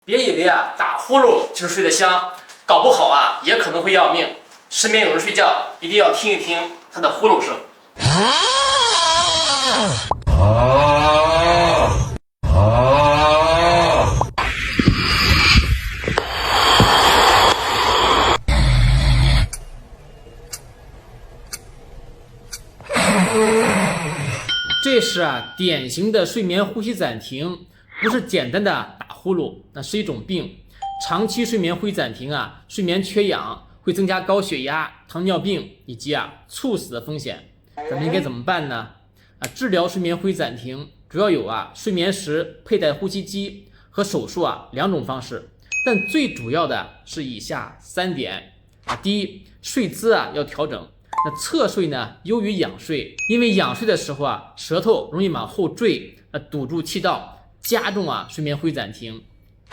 别以为打呼噜就是睡得香，搞不好也可能会要命。失眠有人睡觉，一定要听一听他的呼噜声。这是典型的睡眠呼吸暂停，不是简单的打呼噜，那是一种病。长期睡眠呼吸暂停睡眠缺氧会增加高血压、糖尿病以及猝死的风险。咱们应该怎么办呢？治疗睡眠呼吸暂停主要有睡眠时佩戴呼吸机和手术两种方式，但最主要的是以下3点。第一，睡姿要调整。那侧睡呢优于仰睡，因为仰睡的时候舌头容易往后坠，堵住气道，加重睡眠呼吸暂停。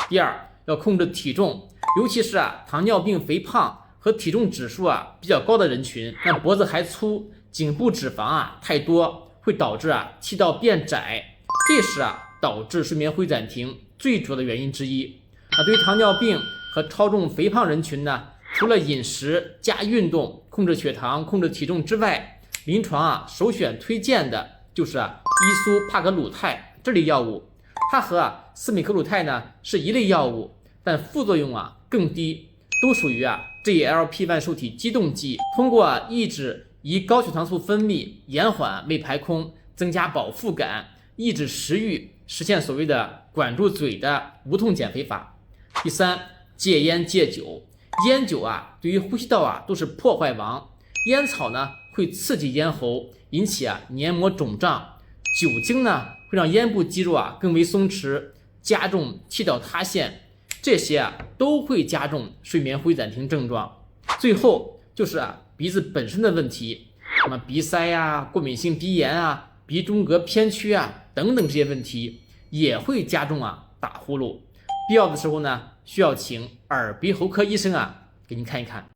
第二，要控制体重，尤其是糖尿病、肥胖和体重指数比较高的人群，那脖子还粗，颈部脂肪太多，会导致气道变窄，这是导致睡眠呼吸暂停最主要的原因之一。对于糖尿病和超重肥胖人群呢，除了饮食加运动控制血糖、控制体重之外，临床首选推荐的就是伊苏帕格鲁肽这类药物。它和司美可鲁肽呢是一类药物，但副作用更低，都属于GLP-1受体激动剂，通过抑制胰高血糖素分泌，延缓胃排空，增加饱腹感，抑制食欲，实现所谓的管住嘴的无痛减肥法。第三，戒烟戒酒。烟酒对于呼吸道都是破坏王，烟草呢会刺激咽喉，引起黏膜肿胀，酒精呢会让咽部肌肉更为松弛，加重气道塌陷，这些都会加重睡眠呼吸暂停症状。最后就是鼻子本身的问题，什么鼻塞过敏性鼻炎鼻中隔偏曲等等，这些问题也会加重打呼噜。必要的时候呢，需要请耳鼻喉科医生给您看一看。